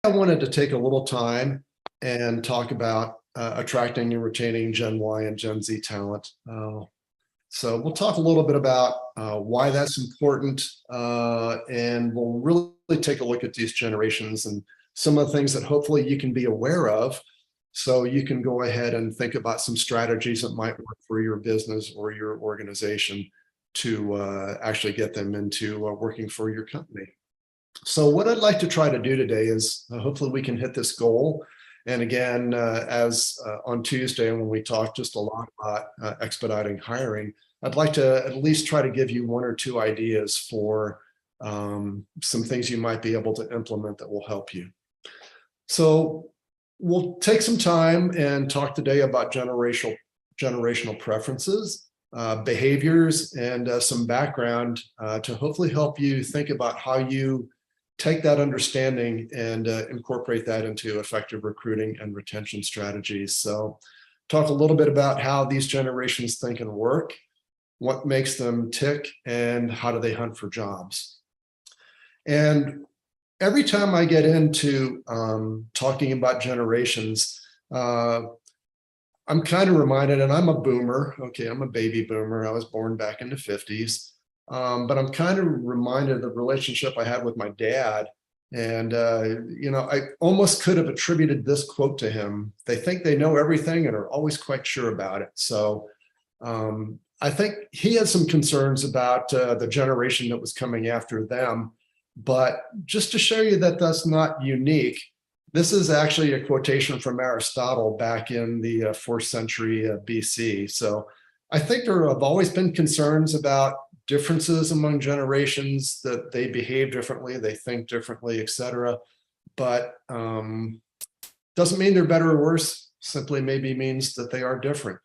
I wanted to take a little time and talk about attracting and retaining Gen Y and Gen Z talent. So we'll talk a little bit about why that's important, and we'll really take a look at these generations and some of the things that hopefully you can be aware of, so you can go ahead and think about some strategies that might work for your business or your organization to actually get them into working for your company. So what I'd like to try to do today is hopefully we can hit this goal. And again, as on Tuesday, when we talked just a lot about expediting hiring, I'd like to at least try to give you one or two ideas for some things you might be able to implement that will help you. So we'll take some time and talk today about generational preferences, behaviors, and some background to hopefully help you think about how you take that understanding and incorporate that into effective recruiting and retention strategies. So talk a little bit about how these generations think and work, what makes them tick, and how do they hunt for jobs. And every time I get into talking about generations, I'm kind of reminded, and I'm a boomer, okay, I'm a baby boomer. I was born back in the 50s. But I'm kind of reminded of the relationship I had with my dad. And, I almost could have attributed this quote to him. They think they know everything and are always quite sure about it. So I think he had some concerns about the generation that was coming after them. But just to show you that that's not unique, this is actually a quotation from Aristotle back in the 4th century BC. So I think there have always been concerns about differences among generations, that they behave differently, they think differently, etc. But doesn't mean they're better or worse, simply maybe means that they are different.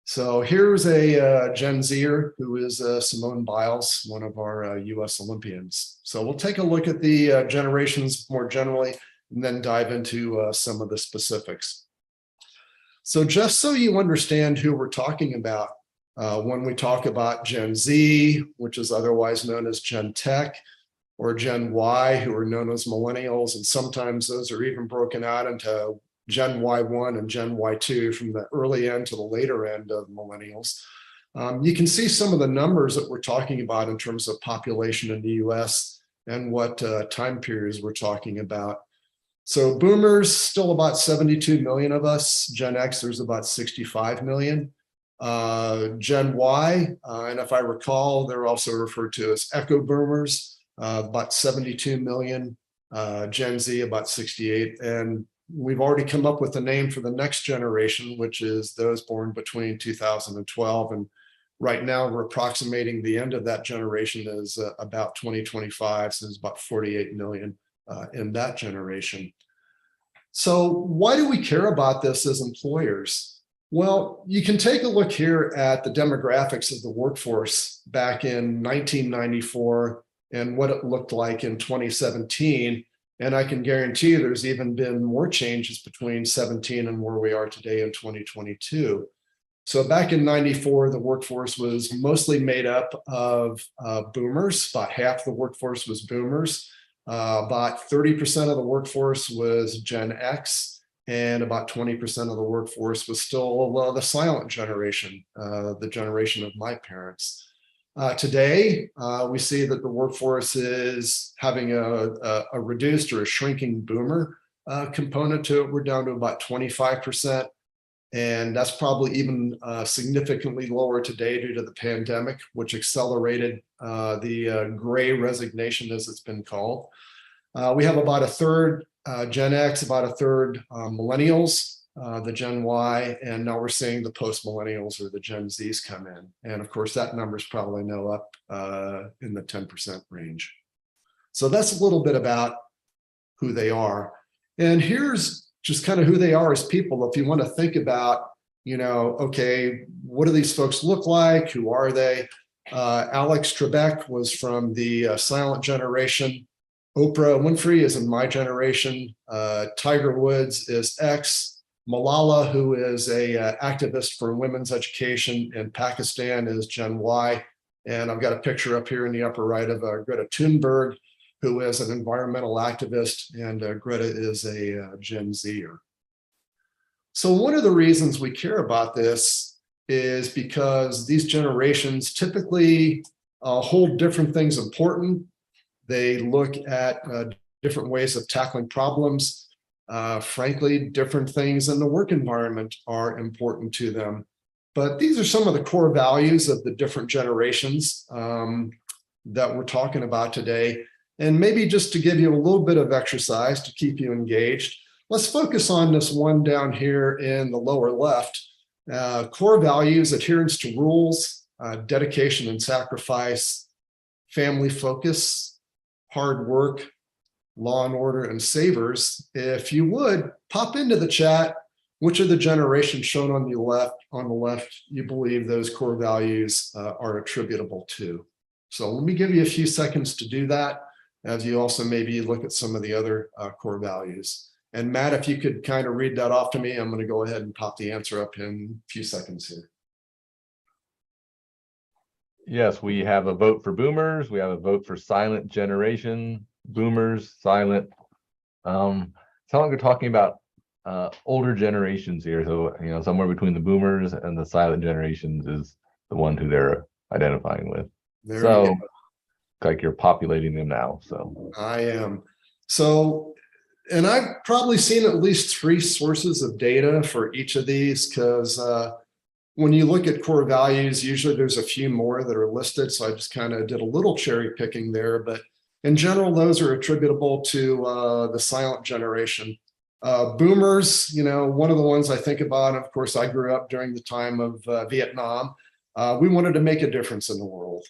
So here's a Gen Zer who is Simone Biles, one of our US Olympians. So we'll take a look at the generations more generally and then dive into some of the specifics. So just so you understand who we're talking about, when we talk about Gen Z, which is otherwise known as Gen Tech, or Gen Y, who are known as millennials, and sometimes those are even broken out into Gen Y1 and Gen Y2 from the early end to the later end of millennials. You can see some of the numbers that we're talking about in terms of population in the US and what time periods we're talking about. So boomers, still about 72 million of us. Gen X, there's about 65 million. Gen Y, and if I recall, they're also referred to as echo boomers, about 72 million, Gen Z about 68, and we've already come up with a name for the next generation, which is those born between 2012, and right now we're approximating the end of that generation as about 2025, so there's about 48 million in that generation. So why do we care about this as employers? Well, you can take a look here at the demographics of the workforce back in 1994 and what it looked like in 2017. And I can guarantee you there's even been more changes between 17 and where we are today in 2022. So back in 94, the workforce was mostly made up of boomers. About half the workforce was boomers. About 30% of the workforce was Gen X. And about 20% of the workforce was still the silent generation, the generation of my parents. Today, we see that the workforce is having a reduced or a shrinking boomer component to it. We're down to about 25%. And that's probably even significantly lower today due to the pandemic, which accelerated the gray resignation, as it's been called. We have about a third Gen X, about a third millennials, the Gen Y, and now we're seeing the post-millennials or the Gen Zs come in. And of course, that number is probably now up in the 10% range. So that's a little bit about who they are. And here's just kind of who they are as people. If you want to think about, okay, what do these folks look like? Who are they? Alex Trebek was from the silent generation. Oprah Winfrey is in my generation. Tiger Woods is X. Malala, who is a activist for women's education in Pakistan, is Gen Y. And I've got a picture up here in the upper right of Greta Thunberg, who is an environmental activist, and Greta is a Gen Zer. So one of the reasons we care about this is because these generations typically hold different things important. They look at different ways of tackling problems. Frankly, different things in the work environment are important to them. But these are some of the core values of the different generations that we're talking about today. And maybe just to give you a little bit of exercise to keep you engaged, let's focus on this one down here in the lower left. Core values: adherence to rules, dedication and sacrifice, family focus, hard work, law and order, and savers. If you would, pop into the chat which of the generations shown on the left you believe those core values are attributable to. So let me give you a few seconds to do that, as you also maybe look at some of the other core values. And Matt, if you could kind of read that off to me, I'm going to go ahead and pop the answer up in a few seconds here. Yes, we have a vote for boomers. We have a vote for silent generation, boomers, silent. Sound like we're talking about older generations here. So, you know, somewhere between the boomers and the silent generations is the one who they're identifying with. There so, you go. like you're populating them now. So I am. So, and I've probably seen at least 3 sources of data for each of these, because when you look at core values, usually there's a few more that are listed. So I just kind of did a little cherry picking there, but in general, those are attributable to the silent generation. Boomers, you know, one of the ones I think about, of course, I grew up during the time of Vietnam. We wanted to make a difference in the world.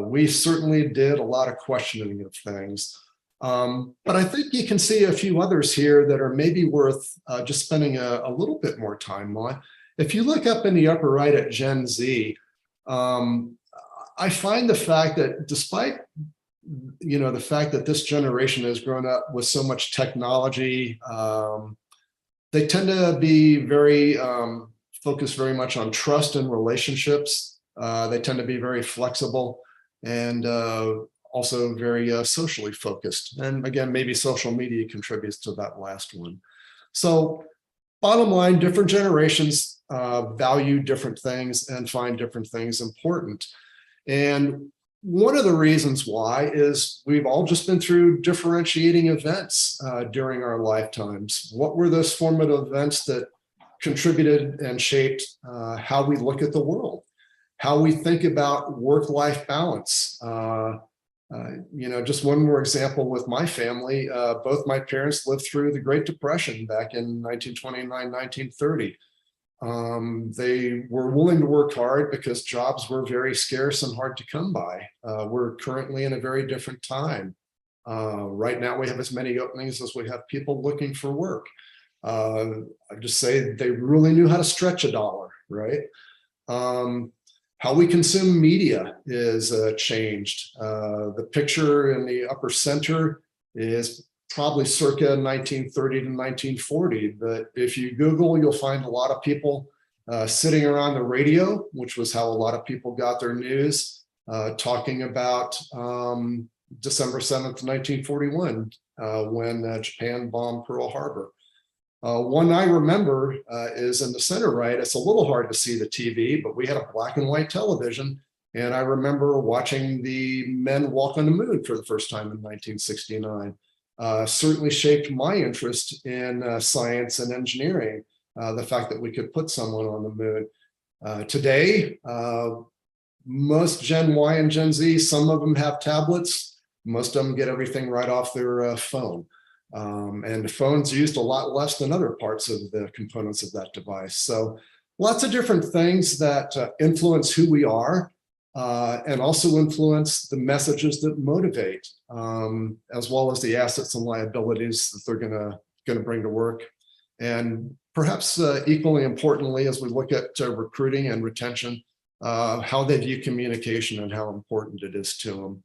We certainly did a lot of questioning of things. But I think you can see a few others here that are maybe worth just spending a little bit more time on. If you look up in the upper right at Gen Z, I find the fact that despite, you know, the fact that this generation has grown up with so much technology, they tend to be very focused very much on trust and relationships. They tend to be very flexible and also very socially focused. And again, maybe social media contributes to that last one. So bottom line, different generations value different things and find different things important. And one of the reasons why is we've all just been through differentiating events during our lifetimes. What were those formative events that contributed and shaped how we look at the world, how we think about work-life balance? You know, just one more example with my family. Both my parents lived through the Great Depression back in 1929, 1930. They were willing to work hard because jobs were very scarce and hard to come by. We're currently in a very different time. Right now, we have as many openings as we have people looking for work. I just say they really knew how to stretch a dollar, right? How we consume media is changed. The picture in the upper center is probably circa 1930 to 1940. But if you Google, you'll find a lot of people sitting around the radio, which was how a lot of people got their news, talking about December 7th, 1941, when Japan bombed Pearl Harbor. One I remember is in the center right. It's a little hard to see the TV, but we had a black and white television. And I remember watching the men walk on the moon for the first time in 1969. Certainly shaped my interest in science and engineering, the fact that we could put someone on the moon. Today, most Gen Y and Gen Z, some of them have tablets. Most of them get everything right off their phone. And the phone's used a lot less than other parts of the components of that device. So lots of different things that influence who we are and also influence the messages that motivate, as well as the assets and liabilities that they're gonna bring to work. And perhaps equally importantly, as we look at recruiting and retention, how they view communication and how important it is to them.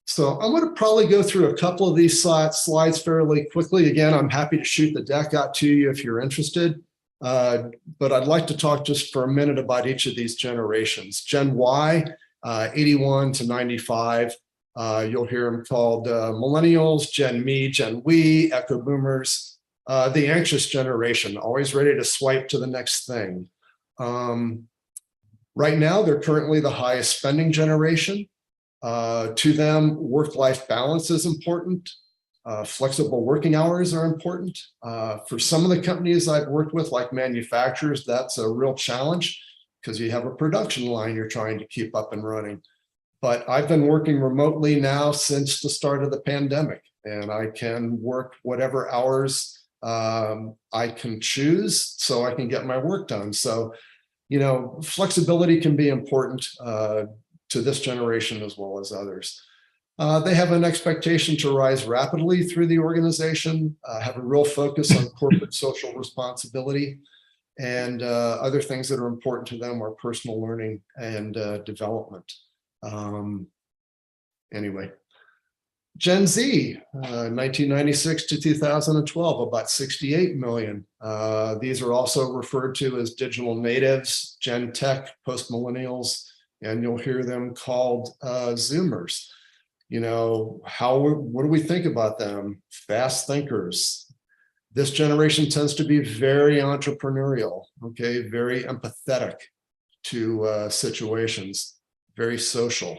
So I'm going to probably go through a couple of these slides fairly quickly. Again, I'm happy to shoot the deck out to you if you're interested. But I'd like to talk just for a minute about each of these generations. Gen Y, 81 to 95. You'll hear them called millennials, Gen Me, Gen We, echo boomers, the anxious generation, always ready to swipe to the next thing. Right now, they're currently the highest spending generation. To them, work-life balance is important. Flexible working hours are important. For some of the companies I've worked with, like manufacturers, that's a real challenge because you have a production line you're trying to keep up and running. But I've been working remotely now since the start of the pandemic, and I can work whatever hours I can choose so I can get my work done. So, flexibility can be important to this generation as well as others. They have an expectation to rise rapidly through the organization, have a real focus on corporate social responsibility, and other things that are important to them are personal learning and development. Anyway, Gen Z, 1996 to 2012, about 68 million. These are also referred to as digital natives, Gen Tech, post-millennials, and you'll hear them called Zoomers. What do we think about them? Fast thinkers. This generation tends to be very entrepreneurial, okay, very empathetic to situations, very social.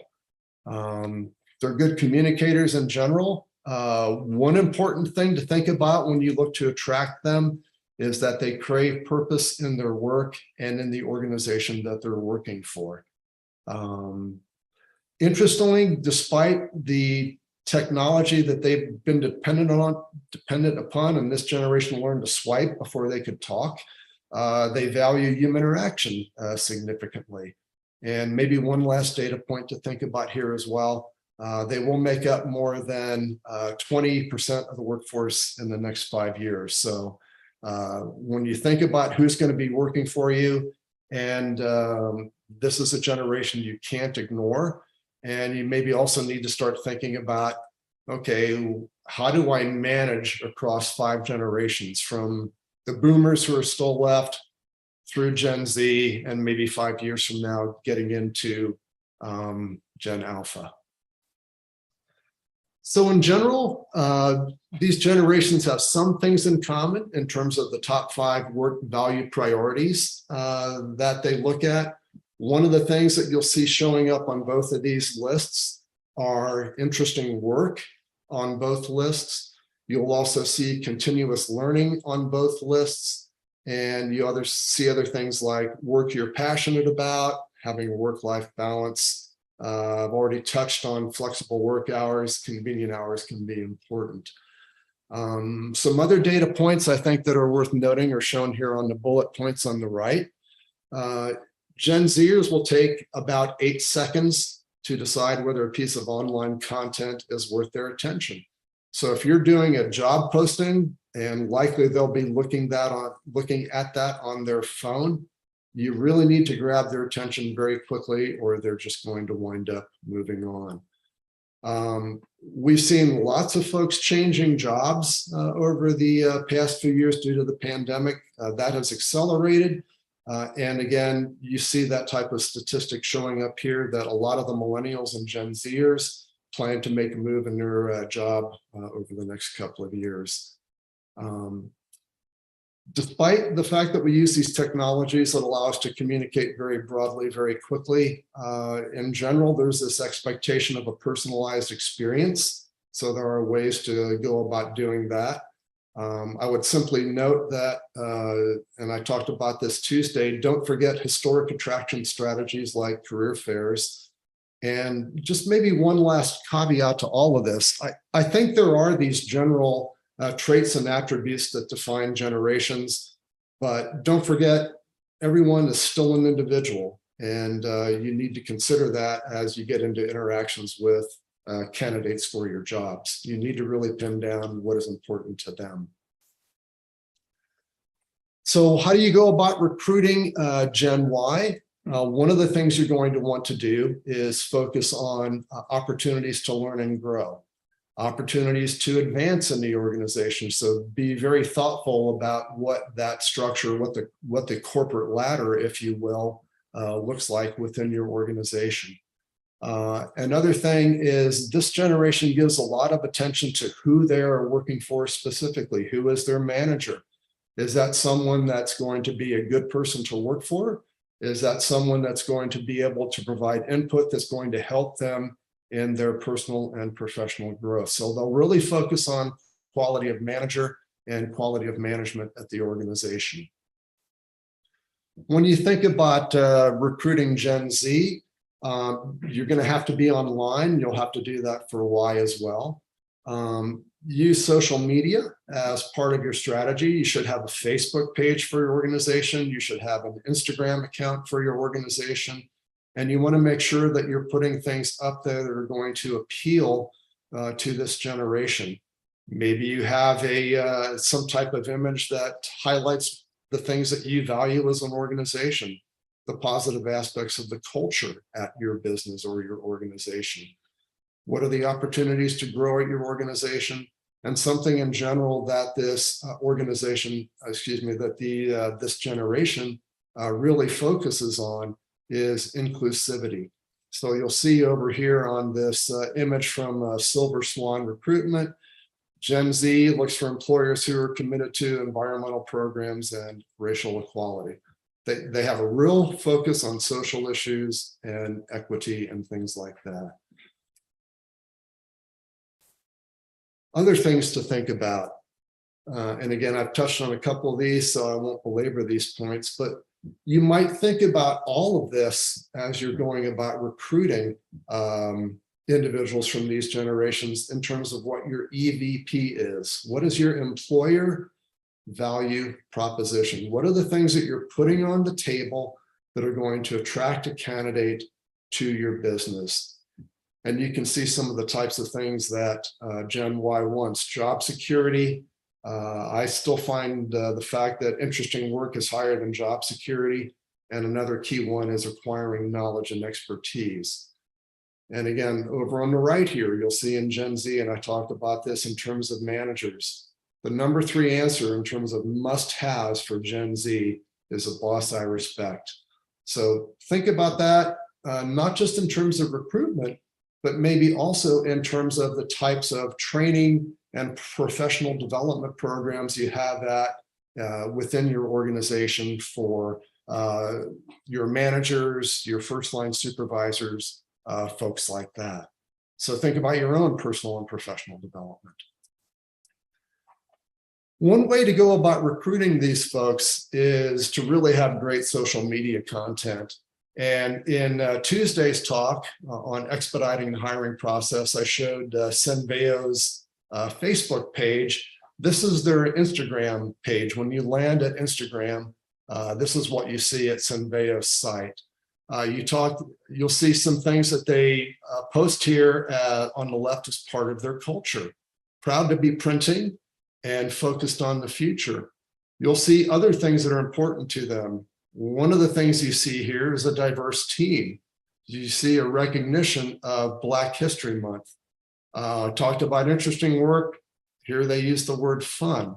They're good communicators in general. One important thing to think about when you look to attract them is that they crave purpose in their work and in the organization that they're working for. Interestingly, despite the technology that they've been dependent upon, and this generation learned to swipe before they could talk, they value human interaction significantly. And maybe one last data point to think about here as well. They will make up more than 20% of the workforce in the next 5 years. So when you think about who's going to be working for you, and this is a generation you can't ignore, and you maybe also need to start thinking about, okay, how do I manage across 5 generations, from the boomers who are still left through Gen Z, and maybe 5 years from now, getting into Gen Alpha. So in general, these generations have some things in common in terms of the top 5 work value priorities that they look at. One of the things that you'll see showing up on both of these lists are interesting work on both lists. You'll also see continuous learning on both lists. And you see other things like work you're passionate about, having a work-life balance. I've already touched on flexible work hours. Convenient hours can be important. Some other data points I think that are worth noting are shown here on the bullet points on the right. Gen Zers will take about 8 seconds to decide whether a piece of online content is worth their attention. So if you're doing a job posting, and likely they'll be looking at that on their phone, you really need to grab their attention very quickly, or they're just going to wind up moving on. We've seen lots of folks changing jobs over the past few years due to the pandemic. That has accelerated. And again, you see that type of statistic showing up here, that a lot of the millennials and Gen Zers plan to make a move in their job over the next couple of years. Despite the fact that we use these technologies that allow us to communicate very broadly, very quickly, in general, there's this expectation of a personalized experience. So there are ways to go about doing that. I would simply note that, and I talked about this Tuesday, don't forget historic attraction strategies like career fairs. And just maybe one last caveat to all of this. I think there are these general traits and attributes that define generations, but don't forget, everyone is still an individual, and you need to consider that as you get into interactions with candidates for your jobs. You need to really pin down what is important to them. So how do you go about recruiting Gen Y? One of the things you're going to want to do is focus on opportunities to learn and grow, opportunities to advance in the organization. So be very thoughtful about what that structure, what the corporate ladder, if you will, looks like within your organization. Another thing is this generation gives a lot of attention to who they are working for specifically. Who is their manager? Is that someone that's going to be a good person to work for? Is that someone that's going to be able to provide input that's going to help them in their personal and professional growth? So they'll really focus on quality of manager and quality of management at the organization. When you think about recruiting Gen Z, you're going to have to be online. You'll have to do that for Y as well. Use social media as part of your strategy. You should have a Facebook page for your organization. You should have an Instagram account for your organization. And you want to make sure that you're putting things up there that are going to appeal to this generation. Maybe you have some type of image that highlights the things that you value as an organization, the positive aspects of the culture at your business or your organization. What are the opportunities to grow at your organization? And something in general that this this generation really focuses on is inclusivity. So you'll see over here on this image from Silver Swan Recruitment, Gen Z looks for employers who are committed to environmental programs and racial equality. They have a real focus on social issues and equity and things like that. Other things to think about, and again, I've touched on a couple of these, so I won't belabor these points, but you might think about all of this as you're going about recruiting individuals from these generations in terms of what your EVP is. What is your employer value proposition? What are the things that you're putting on the table that are going to attract a candidate to your business? And you can see some of the types of things that Gen Y wants. Job security. I still find the fact that interesting work is higher than job security. And another key one is acquiring knowledge and expertise. And again, over on the right here, you'll see in Gen Z, and I talked about this in terms of managers. The number 3 answer in terms of must-haves for Gen Z is a boss I respect. So think about that, not just in terms of recruitment, but maybe also in terms of the types of training and professional development programs you have within your organization for your managers, your first-line supervisors, folks like that. So think about your own personal and professional development. One way to go about recruiting these folks is to really have great social media content. And in Tuesday's talk on expediting the hiring process, I showed Senveo's Facebook page. This is their Instagram page. When you land at Instagram, this is what you see at Senveo's site. You'll see some things that they post here on the left as part of their culture. Proud to be printing and focused on the future. You'll see other things that are important to them. One of the things you see here is a diverse team. You see a recognition of Black History Month. Talked about interesting work. Here they use the word fun.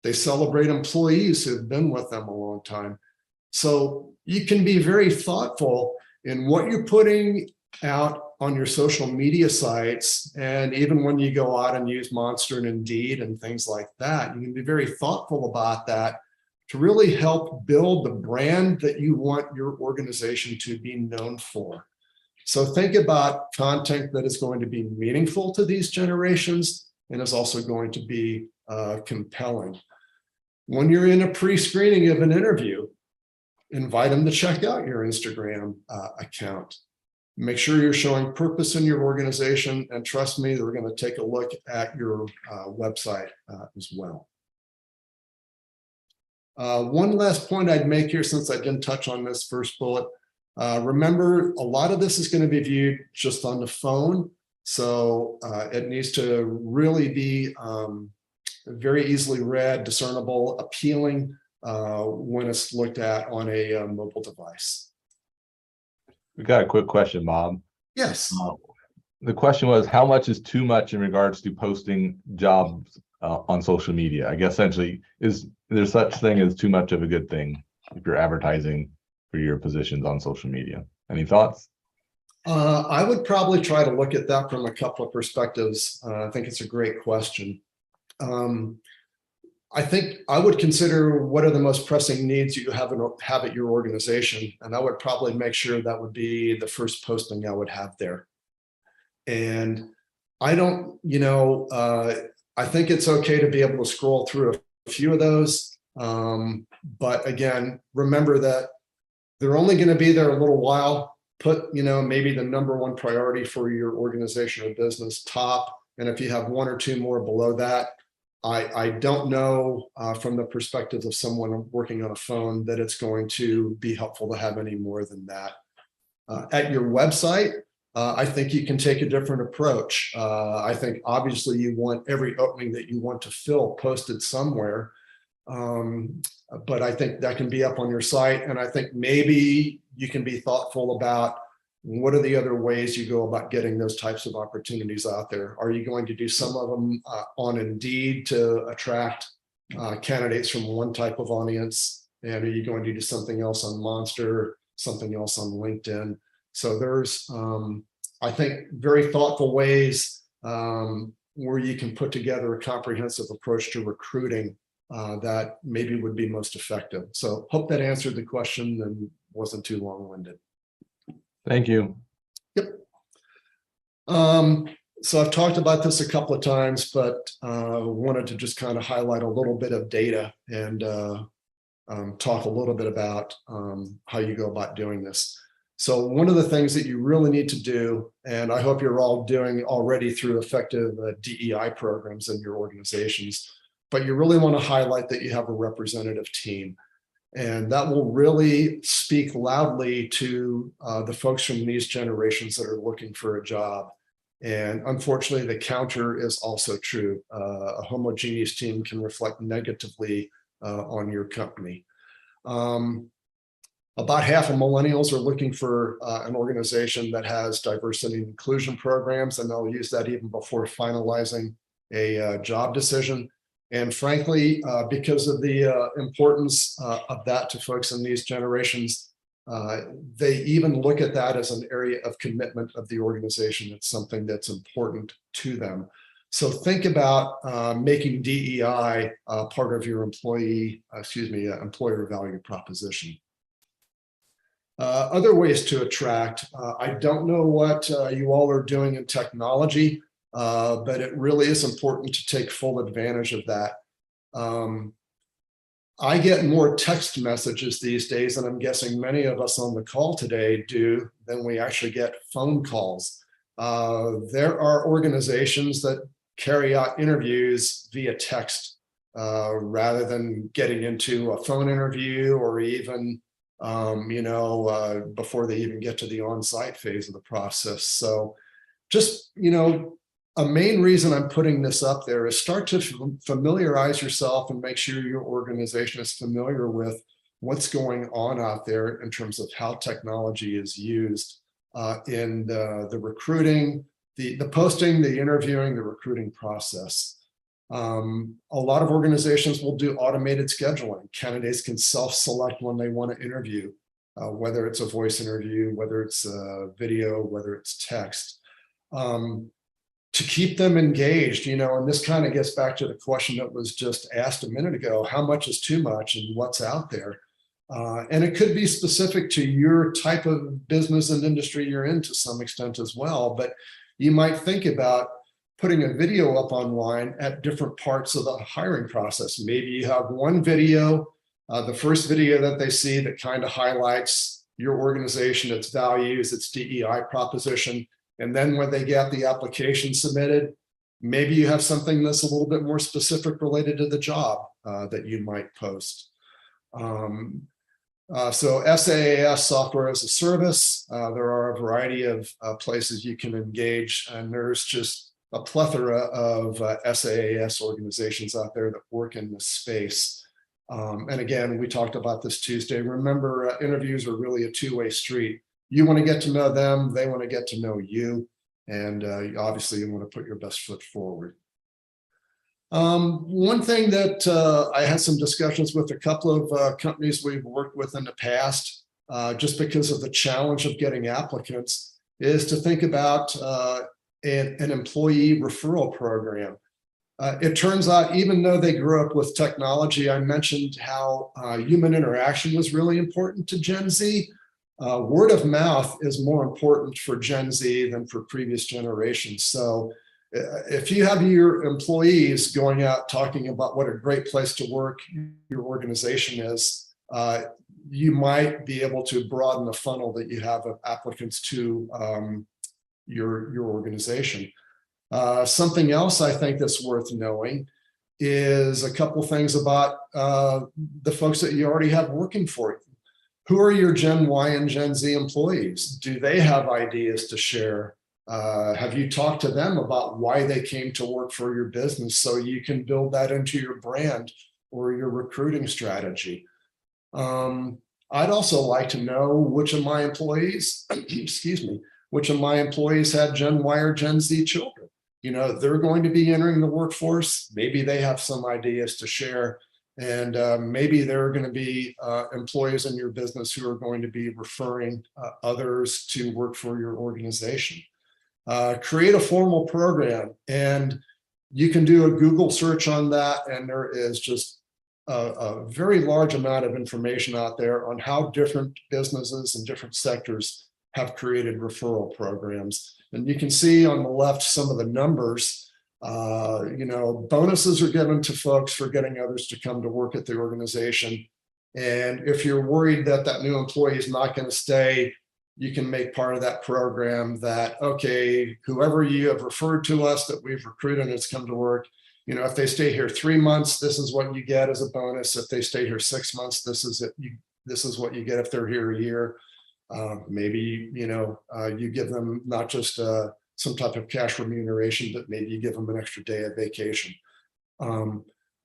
They celebrate employees who've been with them a long time. So you can be very thoughtful in what you're putting out on your social media sites. And even when you go out and use Monster and Indeed and things like that, you can be very thoughtful about that to really help build the brand that you want your organization to be known for. So think about content that is going to be meaningful to these generations and is also going to be compelling. When you're in a pre-screening of an interview, invite them to check out your Instagram account. Make sure you're showing purpose in your organization, and trust me, they're going to take a look at your website as well. One last point I'd make here, since I didn't touch on this first bullet, remember a lot of this is going to be viewed just on the phone, so it needs to really be very easily read, discernible, appealing when it's looked at on a mobile device. We got a quick question, Bob. Yes. The question was, how much is too much in regards to posting jobs on social media? I guess essentially, is there such thing as too much of a good thing if you're advertising for your positions on social media? Any thoughts? I would probably try to look at that from a couple of perspectives. I think it's a great question. Um, I think I would consider what are the most pressing needs you have at your organization, and I would probably make sure that would be the first posting I would have there. And I don't, I think it's okay to be able to scroll through a few of those. But again, remember that they're only going to be there a little while. Put, maybe the number one priority for your organization or business top. And if you have one or two more below that, I don't know from the perspective of someone working on a phone that it's going to be helpful to have any more than that. At your website, I think you can take a different approach. I think obviously you want every opening that you want to fill posted somewhere. But I think that can be up on your site. And I think maybe you can be thoughtful about what are the other ways you go about getting those types of opportunities out there. Are you going to do some of them on Indeed to attract candidates from one type of audience? And are you going to do something else on Monster, something else on LinkedIn? So there's, I think, very thoughtful ways where you can put together a comprehensive approach to recruiting that maybe would be most effective. So hope that answered the question and wasn't too long-winded. Thank you. Yep. So I've talked about this a couple of times, but wanted to just kind of highlight a little bit of data and talk a little bit about how you go about doing this. So one of the things that you really need to do, and I hope you're all doing already through effective DEI programs in your organizations, but you really want to highlight that you have a representative team. And that will really speak loudly to the folks from these generations that are looking for a job. And unfortunately, the counter is also true. A homogeneous team can reflect negatively on your company. About half of millennials are looking for an organization that has diversity and inclusion programs, and they'll use that even before finalizing a job decision. And frankly, because of the importance of that to folks in these generations, they even look at that as an area of commitment of the organization. It's something that's important to them. So think about making DEI part of your employer value proposition. Other ways to attract, I don't know what you all are doing in technology, but it really is important to take full advantage of that. I get more text messages these days, and I'm guessing many of us on the call today do, than we actually get phone calls. There are organizations that carry out interviews via text rather than getting into a phone interview or even before they even get to the on-site phase of the process. So just, a main reason I'm putting this up there is start to familiarize yourself and make sure your organization is familiar with what's going on out there in terms of how technology is used in the recruiting, the posting, the interviewing, the recruiting process. A lot of organizations will do automated scheduling. Candidates can self-select when they want to interview, whether it's a voice interview, whether it's a video, whether it's text. To keep them engaged, and this kind of gets back to the question that was just asked a minute ago, how much is too much and what's out there? And it could be specific to your type of business and industry you're in to some extent as well, but you might think about putting a video up online at different parts of the hiring process. Maybe you have one video, the first video that they see that kind of highlights your organization, its values, its DEI proposition. And then when they get the application submitted, maybe you have something that's a little bit more specific related to the job that you might post. So SaaS, software as a service, there are a variety of places you can engage, and there's just a plethora of SaaS organizations out there that work in this space. And again, we talked about this Tuesday. Remember, interviews are really a two-way street. You want to get to know them, they want to get to know you, and obviously you want to put your best foot forward. One thing that I had some discussions with a couple of companies we've worked with in the past, just because of the challenge of getting applicants, is to think about an employee referral program. It turns out, even though they grew up with technology, I mentioned how human interaction was really important to Gen Z. Word of mouth is more important for Gen Z than for previous generations. So if you have your employees going out talking about what a great place to work your organization is, you might be able to broaden the funnel that you have of applicants to your organization. Something else I think that's worth knowing is a couple things about the folks that you already have working for you. Who are your Gen Y and Gen Z employees? Do they have ideas to share? Have you talked to them about why they came to work for your business so you can build that into your brand or your recruiting strategy? I'd also like to know which of my employees, excuse me, which of my employees had Gen Y or Gen Z children. You know, they're going to be entering the workforce. Maybe they have some ideas to share. And maybe there are going to be employees in your business who are going to be referring others to work for your organization. Create a formal program, and you can do a Google search on that, and there is just a very large amount of information out there on how different businesses and different sectors have created referral programs. And you can see on the left some of the numbers. You know, bonuses are given to folks for getting others to come to work at the organization. And if you're worried that that new employee is not going to stay, you can make part of that program that, okay, whoever you have referred to us that we've recruited and has come to work, you know, if they stay here 3 months, this is what you get as a bonus. If they stay here 6 months, this is it. This is what you get if they're here a year. Maybe, you know, you give them not just some type of cash remuneration, but maybe you give them an extra day of vacation.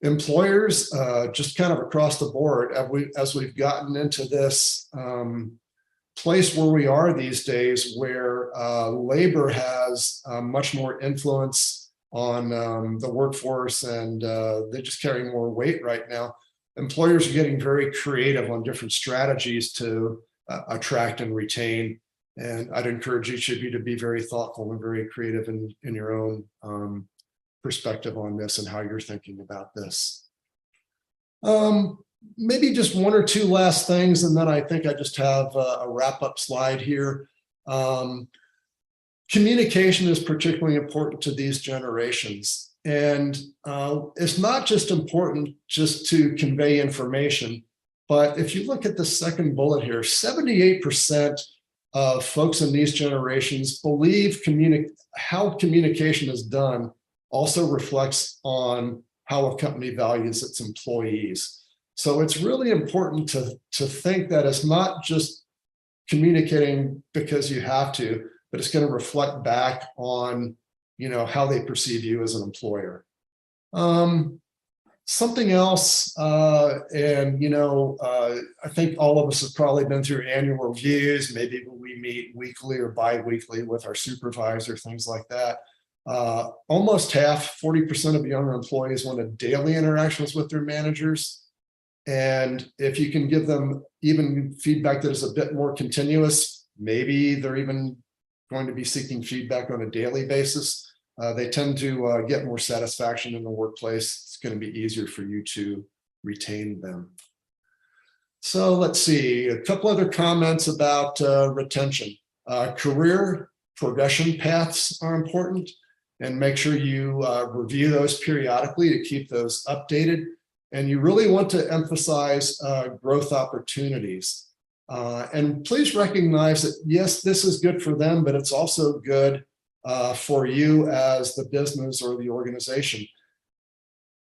Employers, just kind of across the board, as we've gotten into this place where we are these days, where labor has much more influence on the workforce, and they're just carrying more weight right now. Employers are getting very creative on different strategies to attract and retain. And I'd encourage each of you to be very thoughtful and very creative in your own perspective on this and how you're thinking about this. Maybe just one or two last things, and then I think I just have a wrap-up slide here. Communication is particularly important to these generations. And it's not just important just to convey information, but if you look at the second bullet here, 78% of folks in these generations believe how communication is done also reflects on how a company values its employees. So it's really important to think that it's not just communicating because you have to, but it's going to reflect back on, you know, how they perceive you as an employer. Something else, and you know, I think all of us have probably been through annual reviews. Maybe we meet weekly or bi-weekly with our supervisor, things like that. Almost half, 40% of younger employees wanted daily interactions with their managers. And if you can give them even feedback that is a bit more continuous, maybe they're even going to be seeking feedback on a daily basis. They tend to get more satisfaction in the workplace. It's going to be easier for you to retain them. So let's see, a couple other comments about retention. Career progression paths are important, and make sure you review those periodically to keep those updated. And you really want to emphasize growth opportunities. And please recognize that, yes, this is good for them, but it's also good for you as the business or the organization.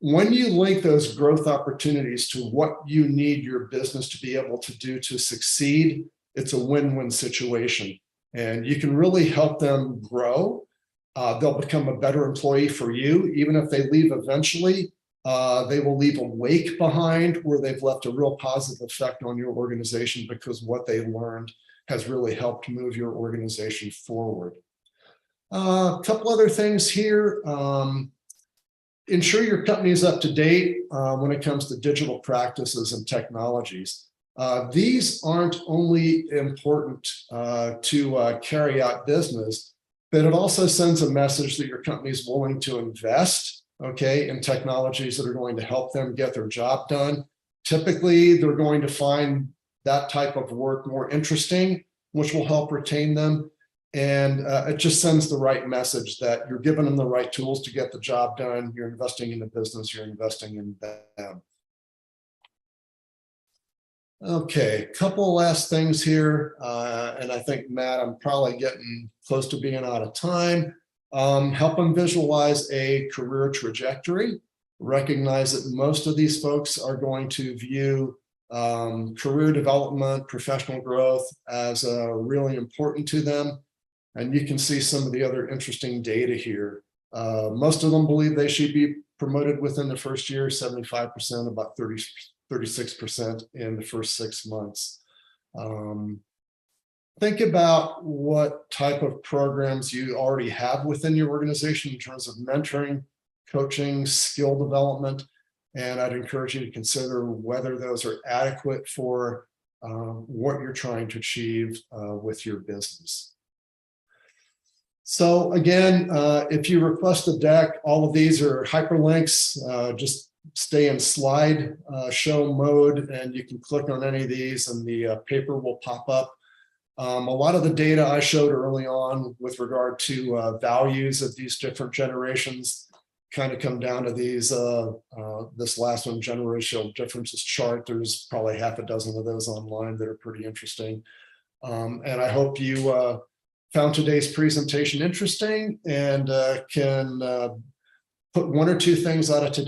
When you link those growth opportunities to what you need your business to be able to do to succeed, it's a win-win situation. And you can really help them grow. They'll become a better employee for you. Even if they leave eventually, they will leave a wake behind where they've left a real positive effect on your organization because what they learned has really helped move your organization forward. A couple other things here. Ensure your company is up to date when it comes to digital practices and technologies. These aren't only important to carry out business, but it also sends a message that your company is willing to invest, okay, in technologies that are going to help them get their job done. Typically, they're going to find that type of work more interesting, which will help retain them. And it just sends the right message that you're giving them the right tools to get the job done. You're investing in the business, you're investing in them. Okay, couple last things here. And I think, Matt, I'm probably getting close to being out of time. Help them visualize a career trajectory. Recognize that most of these folks are going to view career development, professional growth as really important to them. And you can see some of the other interesting data here. Most of them believe they should be promoted within the first year, 75%, about 36% in the first 6 months. Think about what type of programs you already have within your organization in terms of mentoring, coaching, skill development, and I'd encourage you to consider whether those are adequate for what you're trying to achieve with your business. So again, if you request a deck, all of these are hyperlinks. Just stay in slide show mode, and you can click on any of these and the paper will pop up. A lot of the data I showed early on with regard to values of these different generations kind of come down to these, this last one, generational differences chart. There's probably half a dozen of those online that are pretty interesting. And I hope you found today's presentation interesting and can put one or two things out of today